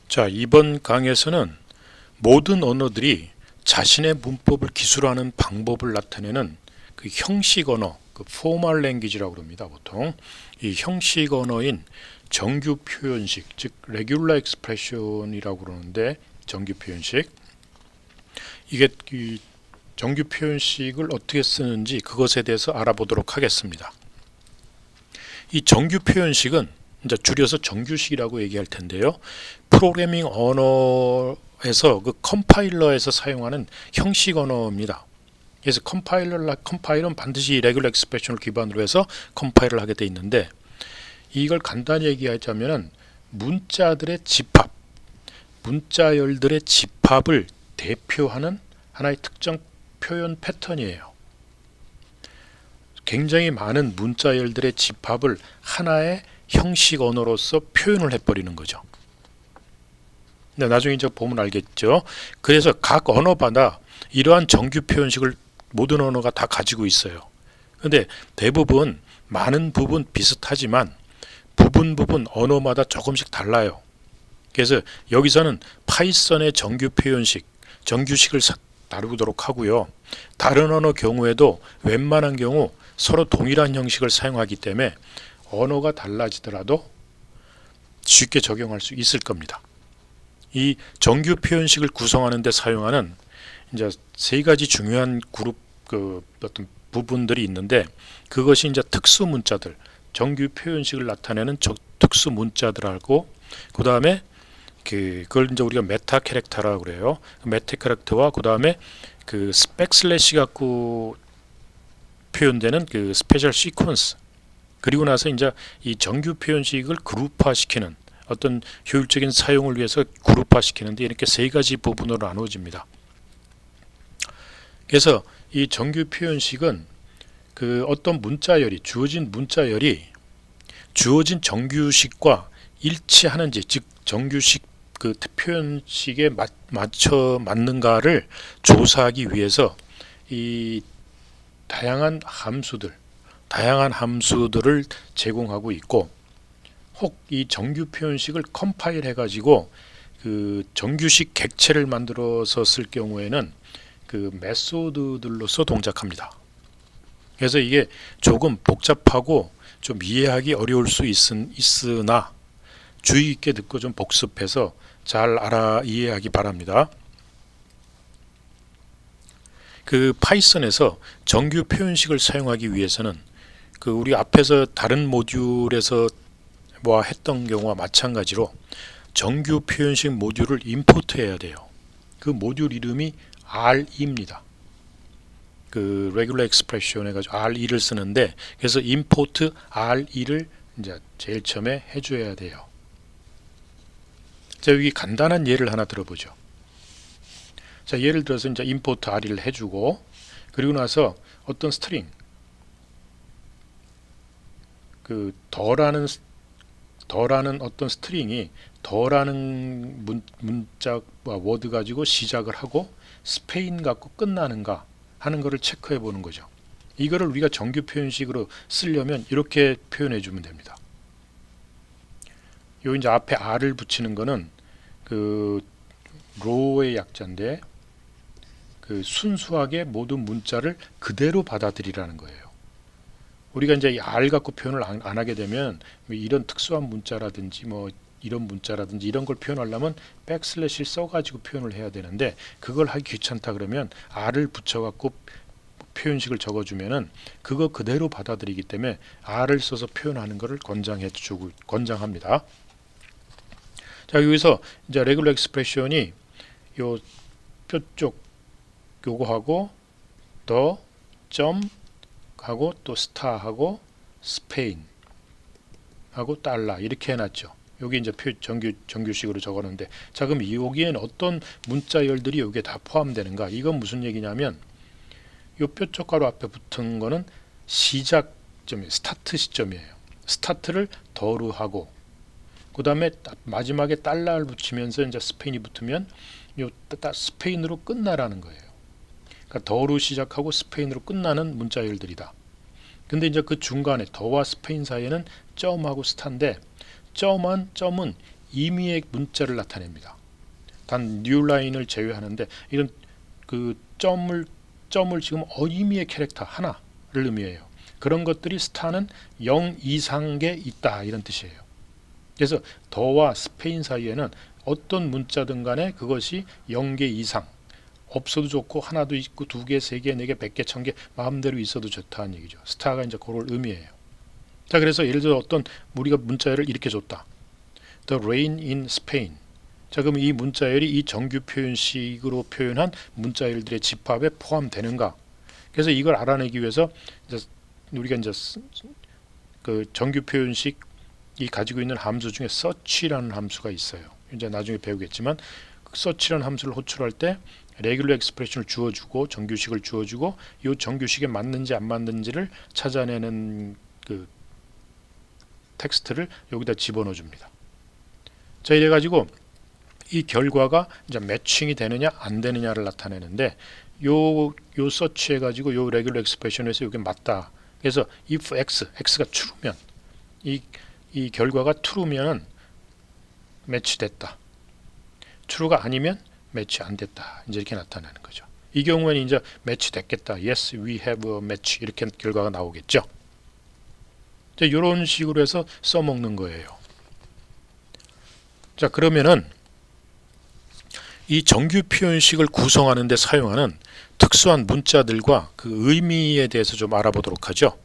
자, 이번 강의에서는 모든 언어들이 자신의 문법을 기술하는 방법을 나타내는 그 형식 언어, 그 포멀 랭귀지라고 합니다. 보통 이 형식 언어인 정규 표현식, 즉 레귤러 익스프레션이라고 그러는데, 정규 표현식, 이게 이 정규 표현식을 어떻게 쓰는지 그것에 대해서 알아보도록 하겠습니다. 이 정규 표현식은 이제 줄여서 정규식이라고 얘기할 텐데요. 프로그래밍 언어에서 그 컴파일러에서 사용하는 형식 언어입니다. 그래서 컴파일은 반드시 레귤러 익스프레션을 기반으로 해서 컴파일을 하게 돼 있는데, 이걸 간단히 얘기하자면은 문자들의 집합, 문자열들의 집합을 대표하는 하나의 특정 표현 패턴이에요. 굉장히 많은 문자열들의 집합을 하나의 형식 언어로서 표현을 해버리는 거죠. 근데 나중에 이제 보면 알겠죠. 그래서 각 언어마다 이러한 정규 표현식을 모든 언어가 다 가지고 있어요. 근데 대부분 많은 부분 비슷하지만 부분 언어마다 조금씩 달라요. 그래서 여기서는 파이썬의 정규 표현식, 정규식을 다루도록 하고요. 다른 언어 경우에도 웬만한 경우 서로 동일한 형식을 사용하기 때문에 언어가 달라지더라도 쉽게 적용할 수 있을 겁니다. 이 정규 표현식을 구성하는 데 사용하는 이제 세 가지 중요한 그룹 어떤 부분들이 있는데, 그것이 이제 특수 문자들, 정규 표현식을 나타내는 특수 문자들하고, 그 다음에 그걸 이제 우리가 메타 캐릭터라고 그래요. 메타 캐릭터와 그 다음에 그 백슬래시 갖고 표현되는 그 스페셜 시퀀스, 그리고 나서 이제 이 정규 표현식을 그룹화시키는 어떤 효율적인 사용을 위해서 그룹화시키는데, 이렇게 세 가지 부분으로 나누어집니다. 그래서 이 정규 표현식은 그 어떤 문자열이, 주어진 문자열이 주어진 정규식과 일치하는지, 즉 정규식 그 표현식에 맞춰 맞는가를 조사하기 위해서 이 다양한 함수들을 제공하고 있고, 혹 이 정규 표현식을 컴파일 해가지고 그 정규식 객체를 만들어서 쓸 경우에는 그 메소드들로서 동작합니다. 그래서 이게 조금 복잡하고 좀 이해하기 어려울 수 있으나 주의 있게 듣고 좀 복습해서 잘 이해하기 바랍니다. 그 파이썬에서 정규 표현식을 사용하기 위해서는 그 우리 앞에서 다른 모듈에서 했던 경우와 마찬가지로 정규 표현식 모듈을 임포트해야 돼요. 그 모듈 이름이 RE입니다. 그 regular expression 해가지고 RE를 쓰는데, 그래서 import RE를 이제 제일 처음에 해줘야 돼요. 자, 여기 간단한 예를 하나 들어보죠. 자, 예를 들어서 이제 import RE를 해주고, 그리고 나서 어떤 스트링, 그 더라는 어떤 스트링이 더라는 문자 워드 가지고 시작을 하고 스페인 갖고 끝나는가 하는 것을 체크해 보는 거죠. 이거를 우리가 정규 표현식으로 쓰려면 이렇게 표현해 주면 됩니다. 요 이제 앞에 R을 붙이는 거는 그 row의 약자인데, 그 순수하게 모든 문자를 그대로 받아들이라는 거예요. 우리가 이제 이 R 갖고 표현을 안 하게 되면 이런 특수한 문자라든지 이런 문자라든지 이런 걸 표현하려면 백슬래시를 써가지고 표현을 해야 되는데, 그걸 하기 귀찮다 그러면 R을 붙여갖고 표현식을 적어주면은 그거 그대로 받아들이기 때문에 R을 써서 표현하는 것을 권장합니다. 자, 여기서 이제 레귤러 익스프레션이 요 뼈쪽 요거하고 더 점 하고 또 스타하고 스페인 하고 달러 이렇게 해놨죠. 여기 이제 정규식으로 적어놓는데, 자, 그럼 여기에는 어떤 문자열들이 여기에 다 포함되는가? 이건 무슨 얘기냐면, 요 뼈쪽 가루 앞에 붙은 거는 시작점이에요. 스타트 시점이에요. 스타트를 더로 하고, 그 다음에 마지막에 달러를 붙이면서 이제 스페인이 붙으면 요 스페인으로 끝나라는 거예요. 그러니까 더로 시작하고 스페인으로 끝나는 문자열들이다. 근데 이제 그 중간에 더와 스페인 사이에는 점하고 스타인데, 점은 임의의 문자를 나타냅니다. 단 뉴라인을 제외하는데 이런 그 점을 지금 임의의 캐릭터 하나를 의미해요. 그런 것들이 스타는 0 이상에 있다 이런 뜻이에요. 그래서 더와 스페인 사이에는 어떤 문자든 간에 그것이 0개 이상 없어도 좋고 하나도 있고 2개, 3개, 4개, 100개, 1000개 마음대로 있어도 좋다는 얘기죠. 스타가 이제 그걸 의미해요. 자, 그래서 예를 들어 어떤 우리가 문자열을 이렇게 줬다. The rain in Spain. 자, 그럼 이 문자열이 이 정규 표현식으로 표현한 문자열들의 집합에 포함되는가? 그래서 이걸 알아내기 위해서 이제 우리가 이제 그 정규 표현식이 가지고 있는 함수 중에 search라는 함수가 있어요. 이제 나중에 배우겠지만 search라는 함수를 호출할 때 레귤러 익스프레션을 주어주고 정규식을 주어주고 이 정규식에 맞는지 안 맞는지를 찾아내는 그 텍스트를 여기다 집어넣어 줍니다. 자, 이래 가지고 이 결과가 이제 매칭이 되느냐 안 되느냐를 나타내는데 요 서치해 가지고 요 레귤러 익스프레션에서 이게 맞다. 그래서 if x가 true면 이 결과가 true면 매치됐다. true가 아니면 매치 안 됐다. 이제 이렇게 나타나는 거죠. 이 경우에는 이제 매치 됐겠다. Yes, we have a match. 이렇게 결과가 나오겠죠. 이런 식으로 해서 써먹는 거예요. 자, 그러면은 이 정규 표현식을 구성하는 데 사용하는 특수한 문자들과 그 의미에 대해서 좀 알아보도록 하죠.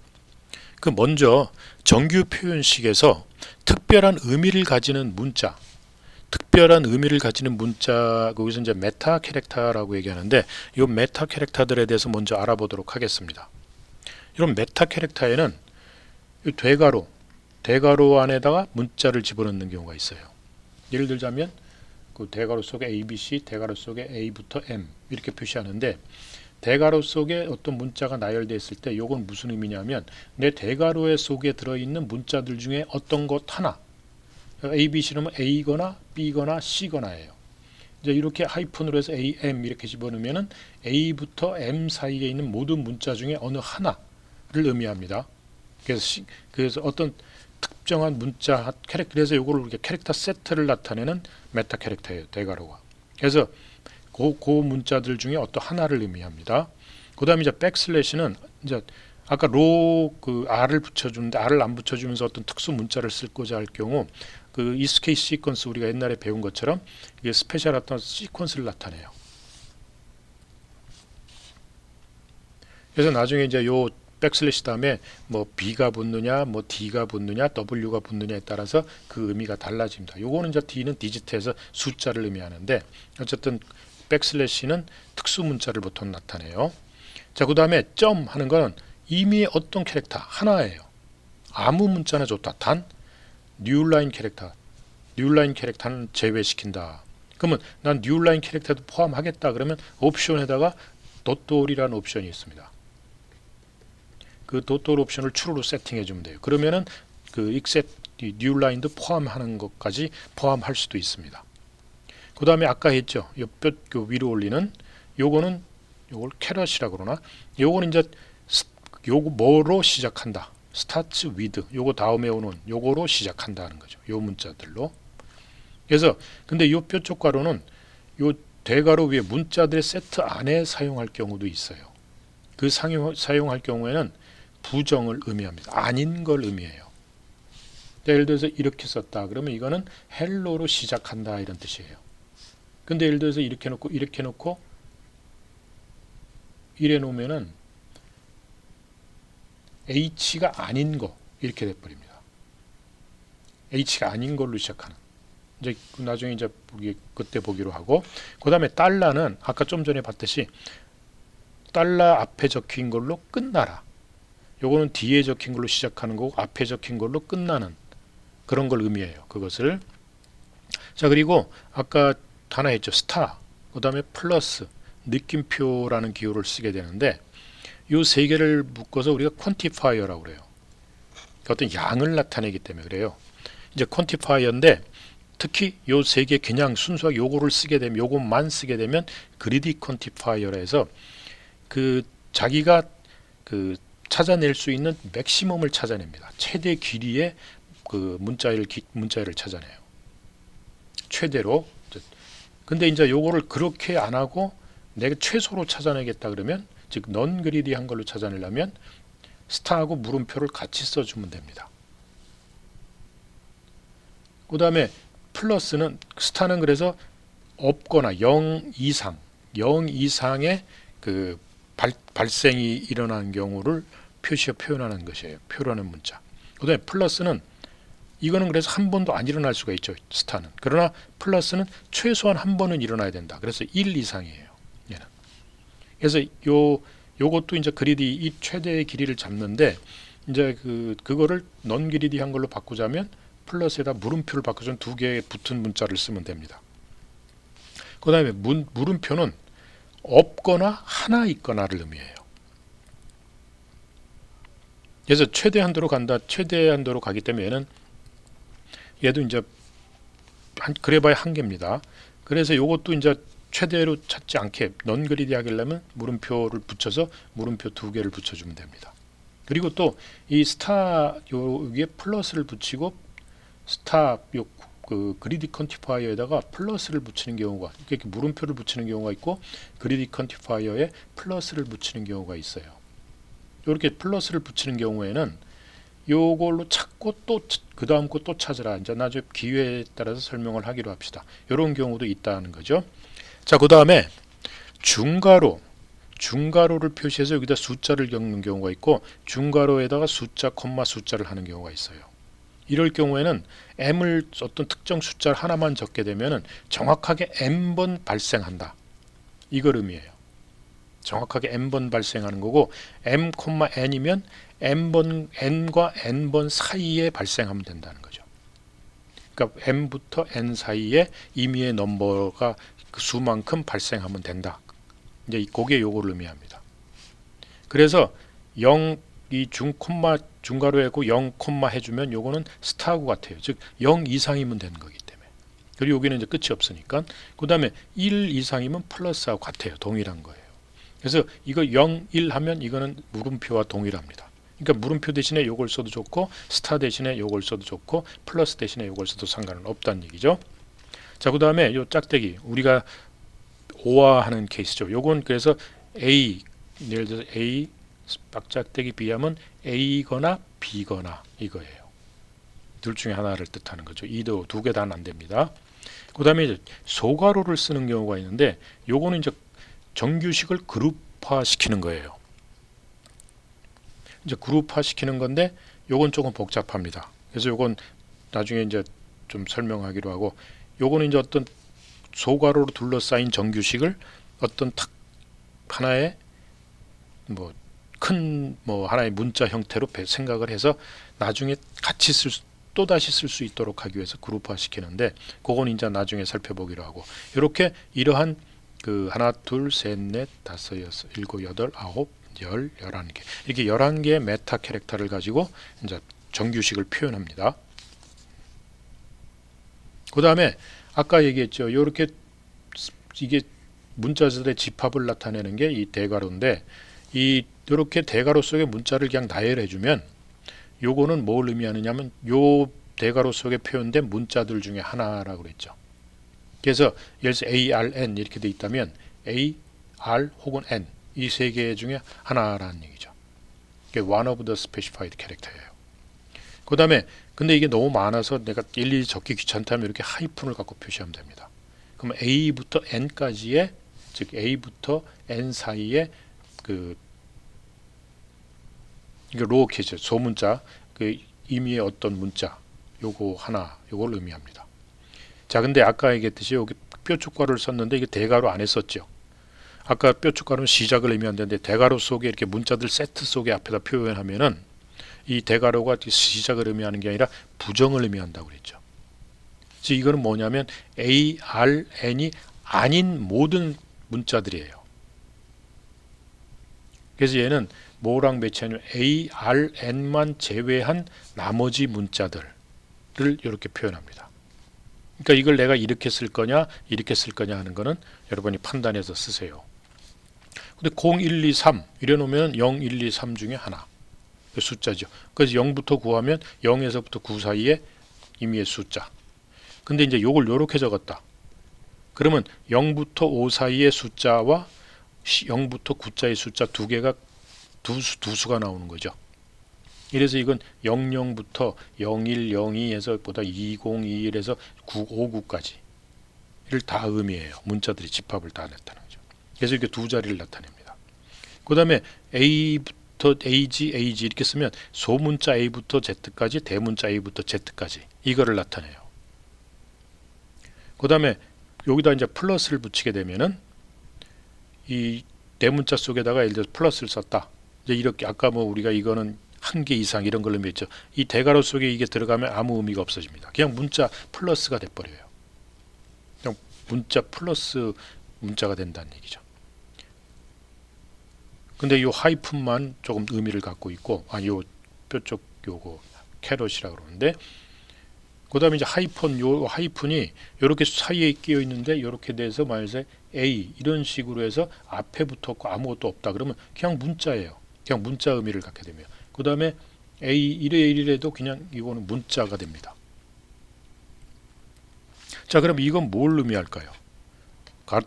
그 먼저 정규 표현식에서 특별한 의미를 가지는 문자, 거기서 이제 메타 캐릭터라고 얘기하는데 이 메타 캐릭터들에 대해서 먼저 알아보도록 하겠습니다. 이런 메타 캐릭터에는 대괄호 안에다가 문자를 집어넣는 경우가 있어요. 예를 들자면 그 대괄호 속에 ABC, 대괄호 속에 A부터 M 이렇게 표시하는데 대괄호 속에 어떤 문자가 나열되어 있을 때 이건 무슨 의미냐면 내 대괄호의 속에 들어있는 문자들 중에 어떤 것 하나 ABC는 A거나 B거나 C거나예요. 이제 이렇게 하이픈으로 해서 AM 이렇게 집어넣으면 A부터 M 사이에 있는 모든 문자 중에 어느 하나를 의미합니다. 그래서 어떤 특정한 문자 그래서 이걸 우리가 캐릭터 세트를 나타내는 메타 캐릭터예요. 대괄호가. 그래서 그 문자들 중에 어떤 하나를 의미합니다. 그다음에 이제 백슬래시는 이제 아까 그 R을 붙여주는데 R을 안 붙여주면서 어떤 특수 문자를 쓰고자 할 경우 그 이스케이스 시퀀스 우리가 옛날에 배운 것처럼 이게 스페셜 어떤 시퀀스를 나타내요. 그래서 나중에 이제 요 백슬래시 다음에 뭐 B가 붙느냐, 뭐 D가 붙느냐, W가 붙느냐에 따라서 그 의미가 달라집니다. 요거는 이제 D는 디지트에서 숫자를 의미하는데 어쨌든 백슬래시는 특수 문자를 보통 나타내요. 자, 그 다음에 점 하는 거는 이미 어떤 캐릭터 하나예요. 아무 문자나 좋다. 단 뉴라인 캐릭터는 제외시킨다. 그러면 난 뉴라인 캐릭터도 포함하겠다. 그러면 옵션에다가 덧돌이라는 옵션이 있습니다. 그 덧돌 옵션을 true로 세팅해 주면 돼요. 그러면은 그 except 뉴라인도 포함하는 것까지 포함할 수도 있습니다. 그 다음에 아까 했죠. 요 뼈 위로 올리는 요걸 캐럿이라고 그러나 요거는 이제 요거 뭐로 시작한다. starts with 요거 다음에 오는 요거로 시작한다는 거죠. 요 문자들로. 그래서 근데 요 뼈쪽 가로는 요 대괄호 위에 문자들의 세트 안에 사용할 경우도 있어요. 그 사용할 경우에는 부정을 의미합니다. 아닌 걸 의미해요. 예를 들어서 이렇게 썼다. 그러면 이거는 헬로로 시작한다 이런 뜻이에요. 근데 예를 들어서 이렇게 놓고 이래 놓으면은 H가 아닌 거 이렇게 돼 버립니다. H가 아닌 걸로 시작하는. 이제 나중에 이제 그때 보기로 하고 그다음에 달러는 아까 좀 전에 봤듯이 달러 앞에 적힌 걸로 끝나라. 요거는 뒤에 적힌 걸로 시작하는 거고 앞에 적힌 걸로 끝나는 그런 걸 의미해요. 그것을. 자, 그리고 아까 하나 했죠. 스타. 그다음에 플러스 느낌표라는 기호를 쓰게 되는데 요 세 개를 묶어서 우리가 퀀티파이어라고 그래요. 어떤 양을 나타내기 때문에 그래요. 이제 퀀티파이어인데 특히 요 세 개 그냥 순수하게 요거를 쓰게 되면 요것만 쓰게 되면 그리디 퀀티파이어라 해서 그 자기가 그 찾아낼 수 있는 맥시멈을 찾아냅니다. 최대 길이의 그 문자열을 찾아내요. 최대로. 근데 이제 요거를 그렇게 안 하고 내가 최소로 찾아내겠다 그러면, 즉 넌 그리디한 걸로 찾아내려면 스타하고 물음표를 같이 써주면 됩니다. 그 다음에 플러스는, 스타는 그래서 없거나 0 이상의 그 발생이 일어나는 경우를 표현하는 것이에요. 표현하는 문자. 그 다음에 플러스는, 이거는 그래서 한 번도 안 일어날 수가 있죠. 스타는. 그러나 플러스는 최소한 한 번은 일어나야 된다. 그래서 1 이상이에요. 얘는. 그래서 요것도 이제 그리디, 이 최대의 길이를 잡는데, 이제 그거를 넌 그리디한 걸로 바꾸자면 플러스에다 물음표를 바꿔주면 두 개의 붙은 문자를 쓰면 됩니다. 그 다음에 물음표는 없거나 하나 있거나를 의미해요. 그래서 최대한도로 간다, 최대한도로 가기 때문에 얘도 이제 그래봐야 한 개입니다. 그래서 요것도 이제 최대로 찾지 않게 넌 그리디 하려면 물음표를 붙여서 물음표 두 개를 붙여주면 됩니다. 그리고 또 이 스타 여기에 플러스를 붙이고 스타 그 그리디 컨티파이어에다가 플러스를 붙이는 경우가, 이렇게 물음표를 붙이는 경우가 있고 그리디 컨티파이어에 플러스를 붙이는 경우가 있어요. 이렇게 플러스를 붙이는 경우에는 요걸로 찾고 또 그 다음 거 또 찾으라. 이제 나중에 기회에 따라서 설명을 하기로 합시다. 이런 경우도 있다는 거죠. 자, 그 다음에 중괄호를 표시해서 여기다 숫자를 적는 경우가 있고, 중괄호에다가 숫자, 콤마 숫자를 하는 경우가 있어요. 이럴 경우에는 m을 어떤 특정 숫자를 하나만 적게 되면은 정확하게 n번 발생한다. 이걸 의미해요. 정확하게 n번 발생하는 거고, m, n이면 n과 n번 사이에 발생하면 된다는 거죠. 그러니까 m부터 n 사이에 임의의 넘버가 그 수만큼 발생하면 된다. 이제 그게 요거를 의미합니다. 그래서 0, 이 중괄호하고 0, 해주면 요거는 스타하고 같아요. 즉 0 이상이면 되는 거기 때문에. 그리고 여기는 이제 끝이 없으니까. 그 다음에 1 이상이면 플러스하고 같아요. 동일한 거예요. 그래서 이거 0, 1 하면 이거는 물음표와 동일합니다. 그러니까 물음표 대신에 요걸 써도 좋고, 스타 대신에 요걸 써도 좋고, 플러스 대신에 요걸 써도 상관은 없다는 얘기죠. 자, 그 다음에 요 짝대기, 우리가 오화하는 케이스죠. 요건 그래서 A, 예를 들어서 A 짝대기 B하면 A거나 B거나 이거예요. 둘 중에 하나를 뜻하는 거죠. 이도 두 개 다는 안 됩니다. 그 다음에 이제 소괄호를 쓰는 경우가 있는데, 요거는 이제 정규식을 그룹화 시키는 거예요. 이제 그룹화 시키는 건데, 요건 조금 복잡합니다. 그래서 요건 나중에 이제 좀 설명하기로 하고, 요거는 이제 어떤 소괄호로 둘러싸인 정규식을 어떤 하나의 큰 하나의 문자 형태로 생각을 해서 나중에 같이 또다시 쓸 수 있도록 하기 위해서 그룹화 시키는데, 그건 이제 나중에 살펴보기로 하고, 이렇게 이러한 그 하나, 둘, 셋, 넷, 다섯, 여섯, 일곱, 여덟, 아홉, 열, 11개, 이렇게 11개의 메타 캐릭터를 가지고 이제 정규식을 표현합니다. 그 다음에 아까 얘기했죠. 이렇게 이게 문자들의 집합을 나타내는 게 이 대괄호인데, 이렇게 대괄호 속에 문자를 그냥 나열해주면 요거는 뭘 의미하느냐면 요 대괄호 속에 표현된 문자들 중에 하나라고 그랬죠. 그래서 예를 들어서 A, R, N 이렇게 돼 있다면 A, R 혹은 N 이 세 개 중에 하나라는 얘기죠. 이게 one of the specified character예요. 그 다음에 근데 이게 너무 많아서 내가 일일이 적기 귀찮다면 이렇게 하이픈을 갖고 표시하면 됩니다. 그럼 A부터 N까지의, 즉 A부터 N 사이에 이게 로어케이스 소문자, 그 의미의 어떤 문자, 요거 하나, 요걸 의미합니다. 자, 근데 아까 얘기했듯이 여기 뾰족괄호를 썼는데 이게 대괄호 안에 썼죠. 아까 뾰족괄호는 시작을 의미하는데 대괄호 속에 이렇게 문자들 세트 속에 앞에다 표현하면은 이 대괄호가 시작을 의미하는 게 아니라 부정을 의미한다고 그랬죠. 즉 이거는 뭐냐면 A, R, N이 아닌 모든 문자들이에요. 그래서 얘는 뭐랑 매치하냐면 A, R, N만 제외한 나머지 문자들을 이렇게 표현합니다. 그러니까 이걸 내가 이렇게 쓸 거냐 이렇게 쓸 거냐 하는 거는 여러분이 판단해서 쓰세요. 근데 0, 1, 2, 3 이래 놓으면 0, 1, 2, 3 중에 하나 그 숫자죠. 그래서 0부터 9 하면 0에서부터 9 사이에 임의의 숫자. 근데 이제 요걸 요렇게 적었다. 그러면 0부터 5 사이의 숫자와 0부터 9자의 숫자 두 개가 두 수가 나오는 거죠. 이래서 이건 00부터 01, 02에서 보다 2021에서 959까지 를 다 의미해요. 문자들이 집합을 다 나타나는 거죠. 그래서 이렇게 두 자리를 나타냅니다. 그 다음에 A부터 AG 이렇게 쓰면 소문자 A부터 Z까지, 대문자 A부터 Z까지 이거를 나타내요. 그 다음에 여기다 이제 플러스를 붙이게 되면은 이 대문자 속에다가 예를 들어서 플러스를 썼다. 이제 이렇게 아까 뭐 우리가 이거는 한 개 이상 이런 걸로 의미했죠. 이 대괄호 속에 이게 들어가면 아무 의미가 없어집니다. 그냥 문자 플러스가 돼버려요. 그냥 문자 플러스 문자가 된다는 얘기죠. 근데 이 하이픈만 조금 의미를 갖고 있고, 요 뼈쪽 요거 캐럿이라고 그러는데, 그 다음에 이제 요 하이픈이 이렇게 사이에 끼어 있는데 이렇게 돼서 만약에 A 이런 식으로 해서 앞에 붙었고 아무것도 없다 그러면 그냥 문자예요. 그냥 문자 의미를 갖게 되며, 그 다음에 A 1회 1이라도 그냥 이거는 문자가 됩니다. 자, 그럼 이건 뭘 의미할까요?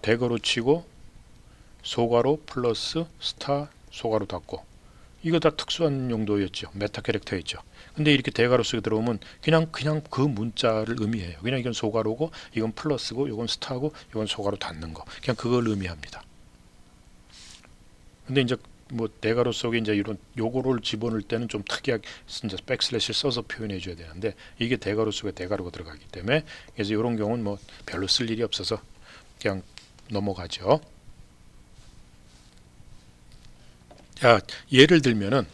대괄호 치고 소괄호 플러스 스타 소괄호 닫고, 이거 다 특수한 용도였죠. 메타 캐릭터였죠. 근데 이렇게 대괄호 속에 들어오면 그냥 그 문자를 의미해요. 그냥 이건 소괄호고 이건 플러스고 이건 스타고 이건 소괄호 닫는 거, 그냥 그걸 의미합니다. 근데 이제 뭐 대괄호 속에 이제 이런 요거를 집어넣을 때는 좀 특이하게 이제 백슬래시를 써서 표현해 줘야 되는데, 이게 대괄호 속에 대괄호가 들어가기 때문에 그래서 이런 경우는 뭐 별로 쓸 일이 없어서 그냥 넘어가죠. 자, 예를 들면은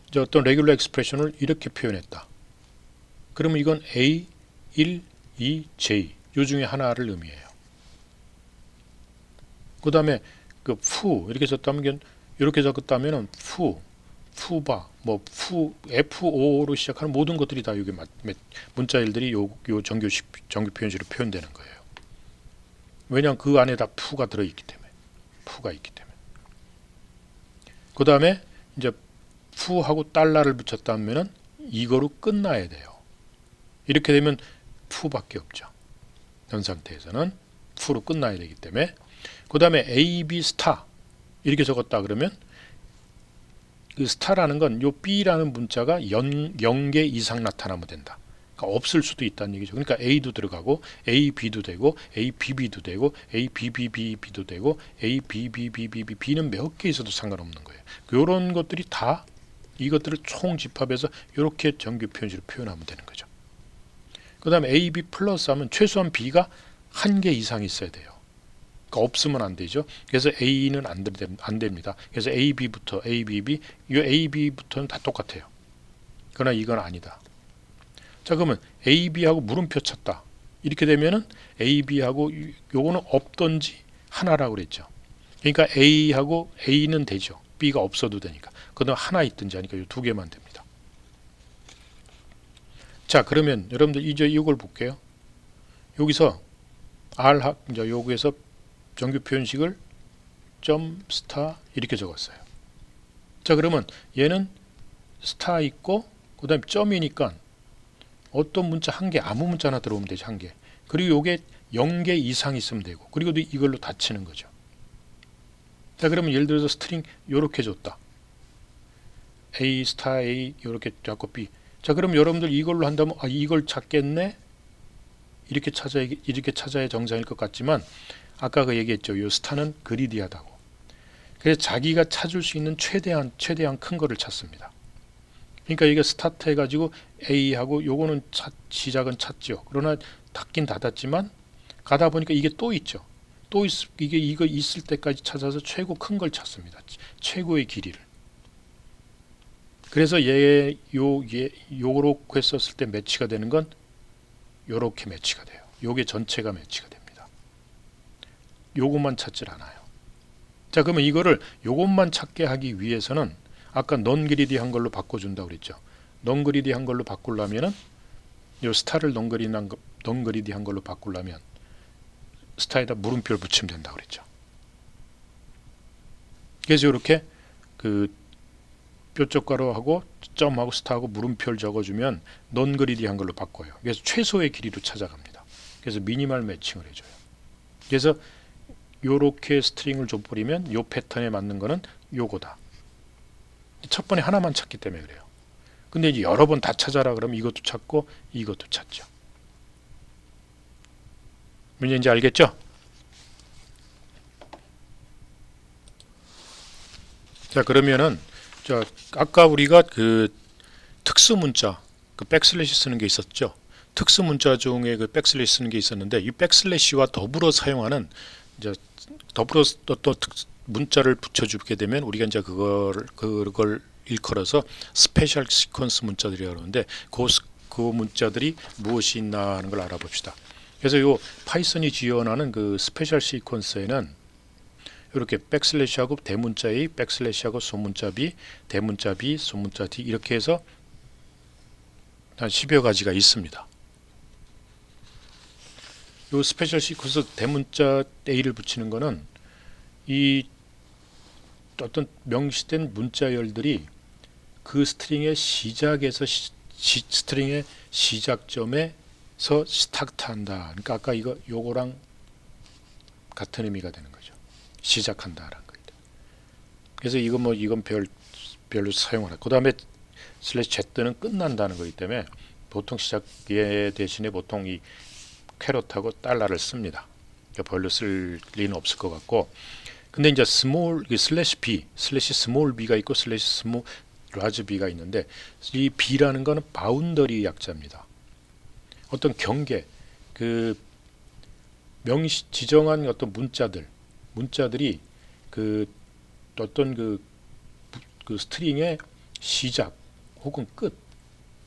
이제 어떤 레귤러 익스프레션을 이렇게 표현했다. 그러면 이건 A, 1, 2, J 요 중에 하나를 의미해요. 그 다음에 그 푸 이렇게 썼다면 이렇게 적었다면은 푸바, 뭐 FO로 시작하는 모든 것들이 다 여기 문자일들이 요 정규 표현식으로 표현되는 거예요. 왜냐하면 그 안에 다 푸가 들어있기 때문에, 푸가 있기 때문에. 그 다음에 이제 푸하고 달러를 붙였다면은 이거로 끝나야 돼요. 이렇게 되면 푸밖에 없죠. 현 상태에서는 푸로 끝나야 되기 때문에. 그 다음에 AB 스타 이렇게 적었다 그러면 그 스타라는 건 요 B라는 문자가 0개 이상 나타나면 된다. 그러니까 없을 수도 있다는 얘기죠. 그러니까 A도 들어가고 AB도 되고 ABB도 되고 ABBBB도 되고 ABBBBB는 몇 개 있어도 상관없는 거예요. 이런 것들이 다 이것들을 총 집합해서 이렇게 정규 표현식으로 표현하면 되는 거죠. 그 다음에 AB 플러스 하면 최소한 B가 한 개 이상 있어야 돼요. 그러니까 없으면 안 되죠. 그래서 A는 안 됩니다. 그래서 AB부터 ABB, 이 AB부터는 다 똑같아요. 그러나 이건 아니다. 자, 그러면 AB하고 물음표 쳤다. 이렇게 되면은 AB하고 요거는 없던지 하나라고 그랬죠. 그러니까 A하고 A는 되죠. B가 없어도 되니까. 그다음 하나 있든지 하니까 이 두 개만 됩니다. 자, 그러면 여러분들 이제 이걸 볼게요. 여기서 이제 여기에서 정규 표현식을 점 스타 이렇게 적었어요. 자, 그러면 얘는 스타 있고 그다음 점이니까 어떤 문자 한 개, 아무 문자 하나 들어오면 되죠. 한 개. 그리고 요게 0개 이상 있으면 되고, 그리고 이걸로 닫히는 거죠. 자, 그러면 예를 들어서 스트링 요렇게 줬다. A 스타 A 요렇게 잡고 B. 자, 그럼 여러분들 이걸로 한다면 이걸 찾겠네. 이렇게 찾아야 정상일 것 같지만 아까 그 얘기했죠. 요 스타는 그리디하다고. 그래서 자기가 찾을 수 있는 최대한 큰 거를 찾습니다. 그러니까 이게 스타트 해가지고 A하고 요거는 시작은 찾죠. 그러나 닫긴 닫았지만 가다 보니까 이게 또 있죠. 이거 있을 때까지 찾아서 최고 큰 걸 찾습니다. 최고의 길이를. 그래서 요렇게 썼을 때 매치가 되는 건 요렇게 매치가 돼요. 요게 전체가 매치가 됩니다. 요것만 찾질 않아요. 자, 그러면 이거를 요것만 찾게 하기 위해서는 아까 넌그리디한 걸로 바꿔준다고 그랬죠. 넌그리디한 걸로 바꾸려면은 요 스타를 넌그리디한 걸로 바꾸려면 스타에다 물음표를 붙이면 된다고 그랬죠. 그래서 이렇게 그 뾰족가로하고 점하고 스타하고 물음표를 적어주면 non 그리디 한글로 바꿔요. 그래서 최소의 길이로 찾아갑니다. 그래서 미니멀 매칭을 해줘요. 그래서 요렇게 스트링을 줘버리면 요 패턴에 맞는 거는 요거다. 첫 번에 하나만 찾기 때문에 그래요. 근데 이제 여러 번 다 찾아라 그러면 이것도 찾고 이것도 찾죠. 문제인지 알겠죠? 자, 그러면은 자, 아까 우리가 그 특수 문자 그 백슬래시 쓰는 게 있었죠. 특수 문자 중에 그 백슬래시 쓰는 게 있었는데 이 백슬래시와 더불어 사용하는 이제 더불어 또 문자를 붙여주게 되면 우리가 이제 그걸 일컬어서 스페셜 시퀀스 문자들이라고 하는데 그 문자들이 무엇이 있나 하는 걸 알아봅시다. 그래서 요 파이썬이 지원하는 그 스페셜 시퀀스에는 이렇게 백슬래시하고 대문자 A, 백슬래시하고 소문자 B, 대문자 B, 소문자 D 이렇게 해서 한 10여 가지가 있습니다. 요 스페셜 시퀀스 대문자 A를 붙이는 거는 이 어떤 명시된 문자열들이 그 스트링의 시작에서 스트링의 시작점에서 스타트한다. 그러니까 아까 요거랑 같은 의미가 되는 거죠. 시작한다라는 거예요. 그래서 이건 별로 사용을 해. 그다음에 슬래시 z는 끝난다는 거기 때문에 보통 시작에 대신에 보통 이 캐럿하고 달러를 씁니다. 그러니까 별로 쓸 리는 없을 것 같고. 근데 이제 슬래시 b, 슬래시 스몰 b가 있고 슬래시 스몰 라지 b가 있는데 이 b라는 거는 바운더리 약자입니다. 어떤 경계, 그 지정한 어떤 문자들이 그 어떤 그 스트링의 시작 혹은 끝,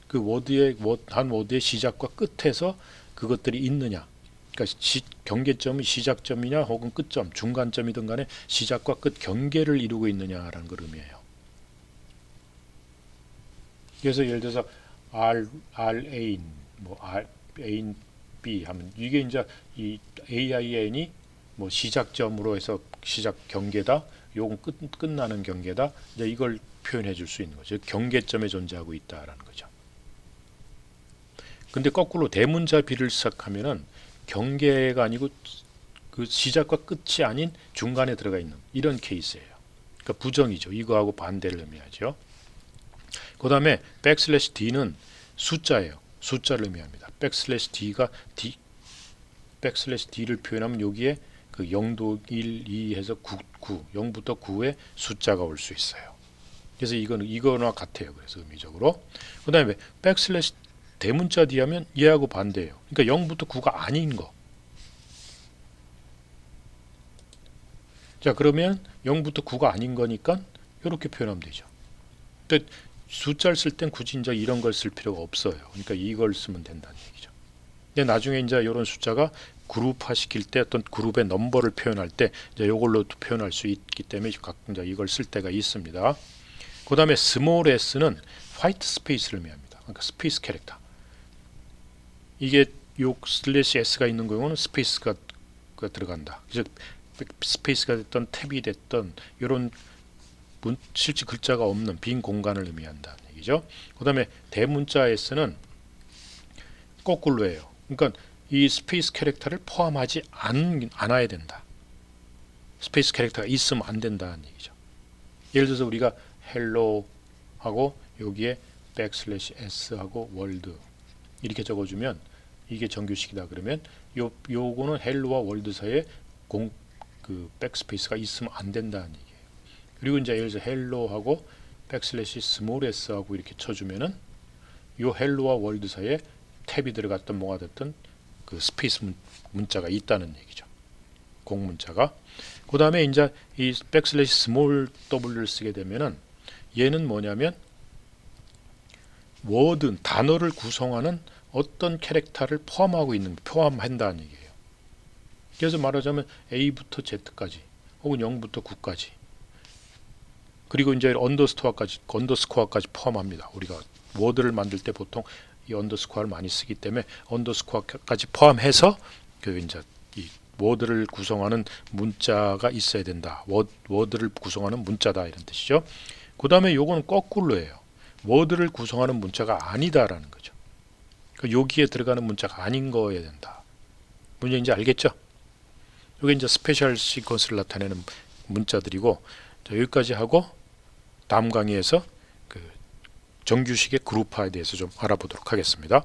그 한 워드의 시작과 끝에서 그것들이 있느냐. 그러니까 경계점이 시작점이냐 혹은 끝점, 중간점이든 간에 시작과 끝 경계를 이루고 있느냐라는 걸 의미해요. 그래서 예를 들어서 R 뭐 A B 하면 이게 이제 이 AIN이 뭐 시작점으로 해서 시작 경계다, 요건 끝나는 경계다. 이제 이걸 표현해 줄 수 있는 거죠. 경계점에 존재하고 있다라는 거죠. 근데 거꾸로 대문자 B를 시작하면은 경계가 아니고 그 시작과 끝이 아닌 중간에 들어가 있는 이런 케이스예요. 그러니까 부정이죠. 이거하고 반대를 의미하죠. 그 다음에 백슬래시 D는 숫자예요. 숫자를 의미합니다. 백슬래시 D를 표현하면 여기에 그 0도 1, 2 해서 9, 0부터 9의 숫자가 올 수 있어요. 그래서 이거나 같아요. 그래서 의미적으로. 그 다음에 백슬래시 대문자 D 하면 얘하고 반대예요. 그러니까 0부터 9가 아닌 거. 자, 그러면 0부터 9가 아닌 거니까 이렇게 표현하면 되죠. 근데 숫자를 쓸 땐 굳이 이제 이런 걸 쓸 필요가 없어요. 그러니까 이걸 쓰면 된다는 얘기죠. 근데 나중에 이제 이런 숫자가 그룹화 시킬 때 어떤 그룹의 넘버를 표현할 때 이제 이걸로 표현할 수 있기 때문에 이제 이걸 쓸 때가 있습니다. 그 다음에 스몰 s는 화이트 스페이스를 의미합니다. 그러니까 스페이스 캐릭터. 이게 요 슬래시 s가 있는 경우는 스페이스가 들어간다. 그래서 스페이스가 됐던 탭이 됐던 이런 실제 글자가 없는 빈 공간을 의미한다는 얘기죠. 그 다음에 대문자 s는 거꾸로예요. 그러니까 이 스페이스 캐릭터를 포함하지 않아야 된다. 스페이스 캐릭터가 있으면 안 된다는 얘기죠. 예를 들어서 우리가 헬로 하고 여기에 백슬래시 s하고 월드 이렇게 적어주면 이게 정규식이다 그러면 요거는 헬로와 월드 사이에 그 백스페이스가 있으면 안 된다는 얘기예요. 그리고 이제 예를 들어서 헬로하고 백슬래시 스몰 s하고 이렇게 쳐주면은 요 헬로와 월드 사이에 탭이 들어갔던 뭐가 됐든 그 스페이스 문자가 있다는 얘기죠. 공문자가. 그 다음에 이제 이 백슬래시 스몰 w를 쓰게 되면은 얘는 뭐냐면 워드 단어를 구성하는 어떤 캐릭터를 포함한다는 얘기예요. 그래서 말하자면 A부터 Z까지 혹은 0부터 9까지 그리고 이제 언더스코어까지 포함합니다. 우리가 워드를 만들 때 보통 이 언더스코어를 많이 쓰기 때문에 언더스코어까지 포함해서 그 이제 이 워드를 구성하는 문자가 있어야 된다. 워드를 구성하는 문자다 이런 뜻이죠. 그 다음에 요거는 거꾸로예요. 워드를 구성하는 문자가 아니다라는 거죠. 그러니까 여기에 들어가는 문자가 아닌 거여야 된다. 문제인지 알겠죠? 이게 이제 스페셜 시퀀스를 나타내는 문자들이고, 자, 여기까지 하고 다음 강의에서 그 정규식의 그룹화에 대해서 좀 알아보도록 하겠습니다.